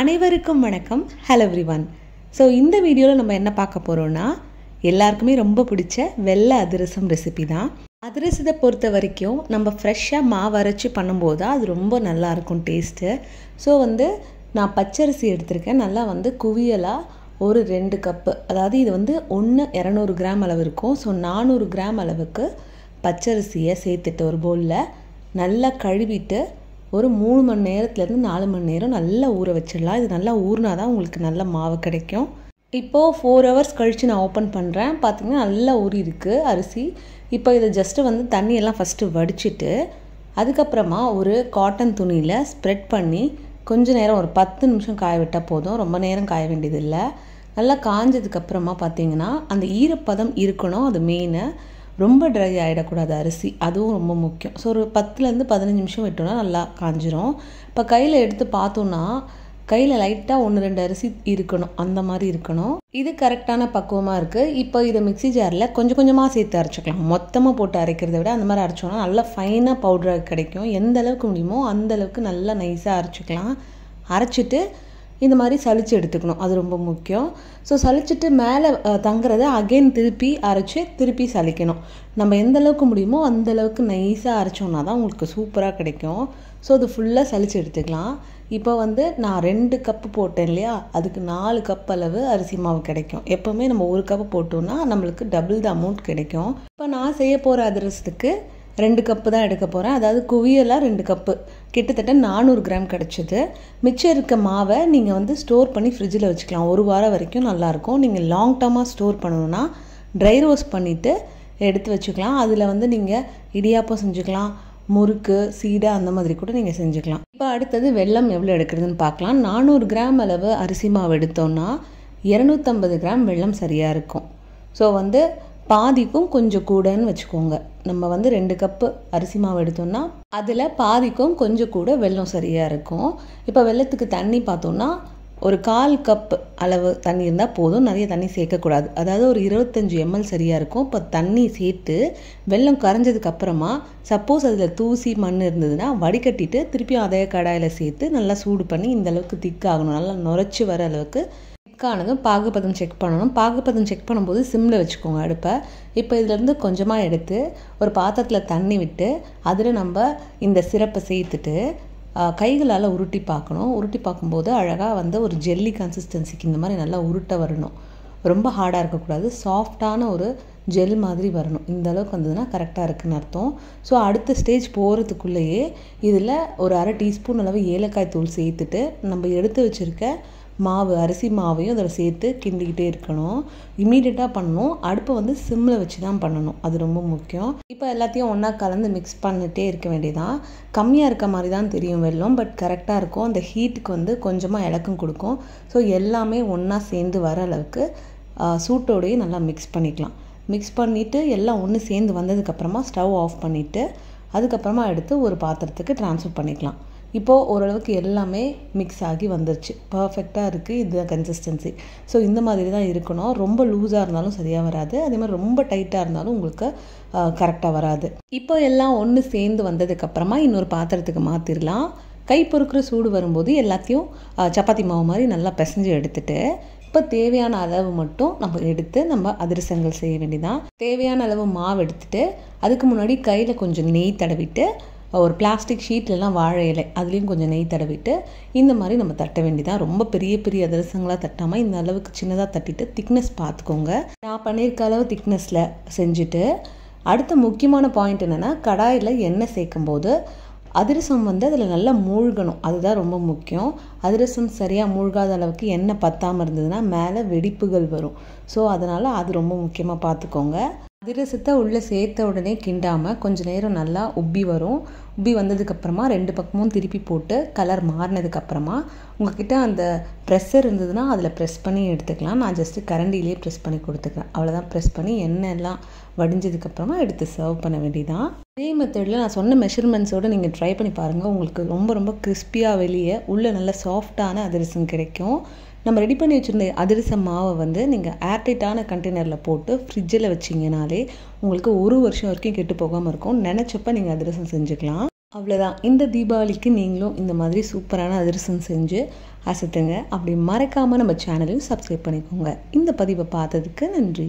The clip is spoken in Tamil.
அனைவருக்கும் வணக்கம். Hello everyone. ஸோ இந்த வீடியோவில் நம்ம என்ன பார்க்க போகிறோன்னா, எல்லாருக்குமே ரொம்ப பிடிச்ச வெள்ளை அதிரசம் ரெசிபி தான். அதிரசத்தை பொறுத்த வரைக்கும் நம்ம ஃப்ரெஷ்ஷாக மாவு அரைச்சி பண்ணும்போது தான் அது ரொம்ப நல்லாயிருக்கும் டேஸ்ட்டு. ஸோ நான் பச்சரிசி எடுத்திருக்கேன். நல்லா குவியலாக ஒரு 2 கப்பு, அதாவது இது 200 கிராம் அளவு இருக்கும். ஸோ 400 கிராம் அளவுக்கு பச்சரிசியை சேர்த்துட்டு ஒரு பவுலில் நல்லா கழுவிட்டு ஒரு 3 மணி நேரத்துலேருந்து 4 மணி நேரம் நல்லா ஊற வச்சிடலாம். இது நல்லா ஊறினா தான் உங்களுக்கு நல்ல மாவு கிடைக்கும். இப்போது 4 ஹவர்ஸ் கழித்து நான் ஓப்பன் பண்ணுறேன். பார்த்திங்கன்னா நல்லா ஊறி இருக்குது அரிசி. இப்போ இதை ஜஸ்ட்டு தண்ணியெல்லாம் ஃபஸ்ட்டு வடிச்சிட்டு அதுக்கப்புறமா ஒரு காட்டன் துணியில் ஸ்ப்ரெட் பண்ணி கொஞ்சம் நேரம் ஒரு 10 நிமிஷம் காய விட்டால் போதும். ரொம்ப நேரம் காய வேண்டியதில்லை. நல்லா காஞ்சதுக்கப்புறமா பார்த்திங்கன்னா அந்த ஈரப்பதம் இருக்கணும். அது மெயினு. ரொம்ப ட்ரை ஆகிடக்கூடாது அரிசி, அதுவும் ரொம்ப முக்கியம். ஸோ ஒரு 10லேருந்து 15 நிமிஷம் விட்டோன்னா நல்லா காஞ்சிரும். இப்போ கையில் எடுத்து பார்த்தோன்னா கையில் லைட்டாக 1-2 அரிசி இருக்கணும், அந்த மாதிரி இருக்கணும். இது கரெக்டான பக்குவமாக இருக்குது. இப்போ இதை மிக்ஸி ஜாரில் கொஞ்சம் கொஞ்சமாக சேர்த்து அரைச்சிக்கலாம். மொத்தமாக போட்டு அரைக்கிறத விட அந்த மாதிரி அரைச்சோன்னா நல்லா ஃபைனாக பவுடராக கிடைக்கும். எந்த அளவுக்கு முடியுமோ அந்த அளவுக்கு நல்லா நைஸாக அரைச்சிக்கலாம். அரைச்சிட்டு இந்த மாதிரி சலிச்சு எடுத்துக்கணும், அது ரொம்ப முக்கியம். ஸோ சலிச்சுட்டு மேலே தங்குறத அகெயின் திருப்பி அரைச்சி திருப்பி சலிக்கணும். நம்ம எந்த அளவுக்கு முடியுமோ அந்த அளவுக்கு நைஸாக அரைச்சோன்னா தான் உங்களுக்கு சூப்பராக கிடைக்கும். ஸோ அது ஃபுல்லாக சலிச்சு எடுத்துக்கலாம். இப்போ நான் 2 கப்பு போட்டேன் இல்லையா, அதுக்கு 4 கப் அளவு அரிசி மாவு கிடைக்கும். எப்போவுமே நம்ம 1 கப்பு போட்டோம்னா நம்மளுக்கு டபுள் த அமௌண்ட் கிடைக்கும். இப்போ நான் செய்ய போகிற அதிரசத்துக்கு 2 கப்பு தான் எடுக்க போகிறேன். அதாவது குவியலாக 2 கப்பு, கிட்டத்தட்ட 400 கிராம் கிடச்சிது. மிச்சம் இருக்க மாவை நீங்கள் ஸ்டோர் பண்ணி ஃப்ரிட்ஜில் வச்சுக்கலாம். 1 வாரம் வரைக்கும் நல்லாயிருக்கும். நீங்கள் லாங் டர்மாக ஸ்டோர் பண்ணணுன்னா ட்ரை ரோஸ்ட் பண்ணிவிட்டு எடுத்து வச்சுக்கலாம். அதில் நீங்கள் இடியாப்பம் செஞ்சுக்கலாம், முறுக்கு, சீடை அந்த மாதிரி கூட நீங்கள் செஞ்சுக்கலாம். இப்போ அடுத்தது வெல்லம் எவ்வளோ எடுக்கிறதுன்னு பார்க்கலாம். 400 கிராம் அளவு அரிசி மாவு எடுத்தோன்னா 250 கிராம் வெல்லம் சரியாக இருக்கும். ஸோ பாதிக்கும் கொஞ்சம் கூடன்னு வச்சுக்கோங்க. நம்ம 2 கப்பு அரிசி மாவு எடுத்தோம்னா அதில் பாதிக்கும் கொஞ்சம் கூட வெல்லம் சரியாக இருக்கும். இப்போ வெல்லத்துக்கு தண்ணி பார்த்தோன்னா ஒரு 1/4 கப் அளவு தண்ணி இருந்தால் போதும். நிறைய தண்ணி சேர்க்கக்கூடாது. அதாவது ஒரு 25 ml சரியாக இருக்கும். இப்போ தண்ணி சேர்த்து வெல்லம் கரைஞ்சதுக்கப்புறமா சப்போஸ் அதில் தூசி மண் இருந்ததுன்னா வடிகட்டிட்டு திருப்பியும் அதே கடாயில் சேர்த்து நல்லா சூடு பண்ணி இந்த அளவுக்கு திக்காகணும். நல்லா நுரைச்சி வர அளவுக்கு திக்கானதும் பாகுபதம் செக் பண்ணணும். பாகுபதம் செக் பண்ணும்போது சிம்மில் வச்சுக்கோங்க அடுப்பை. இப்போ இதிலேருந்து கொஞ்சமாக எடுத்து ஒரு பாத்திரத்தில் தண்ணி விட்டு அதில் நம்ம இந்த சிரப்பை சேர்த்துட்டு கைகளால் உருட்டி பார்க்கணும். உருட்டி பார்க்கும்போது அழகாக ஒரு ஜெல்லி கன்சிஸ்டன்சிக்கு இந்த மாதிரி நல்லா உருட்ட வரணும். ரொம்ப ஹார்டாக இருக்கக்கூடாது. சாஃப்டான ஒரு ஜெல் மாதிரி வரணும். இந்த அளவுக்கு வந்ததுன்னா கரெக்டாக இருக்குதுன்னு அர்த்தம். ஸோ அடுத்த ஸ்டேஜ் போகிறதுக்குள்ளேயே இதில் ஒரு 1/2 டீஸ்பூன் அளவு ஏலக்காய் தூள் சேர்த்துட்டு நம்ம எடுத்து வச்சுருக்க மாவு அரிசி மாவையும் அதில் சேர்த்து கிண்டிக்கிட்டே இருக்கணும். இமீடியட்டாக பண்ணணும். அடுப்பை சிம்மில் வச்சு தான் பண்ணணும், அது ரொம்ப முக்கியம். இப்போ எல்லாத்தையும் ஒன்றா கலந்து மிக்ஸ் பண்ணிகிட்டே இருக்க வேண்டியதான். கம்மியாக இருக்க மாதிரி தான் தெரியும் வெல்லம், பட் கரெக்டாக இருக்கும். அந்த ஹீட்டுக்கு கொஞ்சமாக இலக்கம் கொடுக்கும். ஸோ எல்லாமே ஒன்றா சேர்ந்து வர அளவுக்கு சூட்டோடையே நல்லா மிக்ஸ் பண்ணிக்கலாம். மிக்ஸ் பண்ணிவிட்டு எல்லாம் ஒன்று சேர்ந்து வந்ததுக்கப்புறமா ஸ்டவ் ஆஃப் பண்ணிவிட்டு அதுக்கப்புறமா எடுத்து ஒரு பாத்திரத்துக்கு ட்ரான்ஸ்ஃபர் பண்ணிக்கலாம். இப்போது ஓரளவுக்கு எல்லாமே மிக்ஸ் ஆகி வந்துருச்சு. பர்ஃபெக்டாக இருக்குது. இதுதான் கன்சிஸ்டன்சி. ஸோ இந்த மாதிரி தான் இருக்கணும். ரொம்ப லூஸாக இருந்தாலும் சரியாக வராது, அதே மாதிரி ரொம்ப டைட்டாக இருந்தாலும் உங்களுக்கு கரெக்டாக வராது. இப்போ எல்லாம் ஒன்று சேர்ந்து வந்ததுக்கப்புறமா இன்னொரு பாத்திரத்துக்கு மாற்றிடலாம். கை பொறுக்கிற சூடு வரும்போது எல்லாத்தையும் சப்பாத்தி மாவு மாதிரி நல்லா பிசைஞ்சு எடுத்துட்டு இப்போ தேவையான அளவு மட்டும் நம்ம எடுத்து நம்ம அதிரசங்கள் செய்ய வேண்டியதான். தேவையான அளவு மாவு எடுத்துட்டு அதுக்கு முன்னாடி கையில் கொஞ்சம் நெய் தடவிட்டு ஒரு பிளாஸ்டிக் ஷீட்லலாம் வாழை இலை அதுலேயும் கொஞ்சம் நெய் தடவிட்டு இந்த மாதிரி நம்ம தட்ட வேண்டியதான். ரொம்ப பெரிய பெரிய அதிரசங்களாக தட்டாமல் இந்த அளவுக்கு சின்னதாக தட்டிட்டு திக்னஸ் பார்த்துக்கோங்க. நான் பண்ணியிருக்க அளவு திக்னஸில் செஞ்சுட்டு அடுத்த முக்கியமான பாயிண்ட் என்னென்னா, கடாயில் எண்ணெய் சேர்க்கும் போது அதிரசம் அதில் நல்லா மூழ்கணும். அதுதான் ரொம்ப முக்கியம். அதிரசம் சரியாக மூழ்காத அளவுக்கு எண்ணெய் பற்றாமல் இருந்ததுன்னா மேலே வெடிப்புகள் வரும். ஸோ அதனால் அது ரொம்ப முக்கியமாக பார்த்துக்கோங்க. அதிரசத்தை உள்ளே சேர்த்த உடனே கிண்டாமல் கொஞ்சம் நேரம் நல்லா உப்பி வரும். உப்பி வந்ததுக்கப்புறமா 2 பக்கமும் திருப்பி போட்டு கலர் மாறினதுக்கப்புறமா உங்கள்கிட்ட அந்த ப்ரெஸ்ஸர் இருந்ததுன்னா அதில் ப்ரெஸ் பண்ணி எடுத்துக்கலாம். நான் ஜஸ்ட்டு கரண்டிலே ப்ரெஸ் பண்ணி கொடுத்துக்கிறேன். அவ்வளோதான். ப்ரெஸ் பண்ணி எண்ணெய் எல்லாம் வடிஞ்சதுக்கப்புறமா எடுத்து சர்வ் பண்ண வேண்டியதான். இதே மெத்தடில் நான் சொன்ன மெஷர்மெண்ட்ஸோடு நீங்கள் ட்ரை பண்ணி பாருங்கள். உங்களுக்கு ரொம்ப ரொம்ப கிறிஸ்பியாக வெளியே உள்ளே நல்ல சாஃப்டான அதிரசம் கிடைக்கும். நம்ம ரெடி பண்ணி வச்சுருந்த அதிரச மாவை நீங்கள் ஏர்டைட்டான கண்டெய்னரில் போட்டு ஃப்ரிட்ஜில் வச்சிங்கனாலே உங்களுக்கு 1 வருஷம் வரைக்கும் கெட்டு போகாமல் இருக்கும். நினச்சப்ப நீங்கள் அதிரசம் செஞ்சுக்கலாம். அவ்வளோதான். இந்த தீபாவளிக்கு நீங்களும் இந்த மாதிரி சூப்பரான அதிரசம் செஞ்சு அசத்துங்க. அப்படி மறக்காமல் நம்ம சேனலையும் சப்ஸ்கிரைப் பண்ணிக்கோங்க. இந்த பதிவை பார்த்ததுக்கு நன்றி.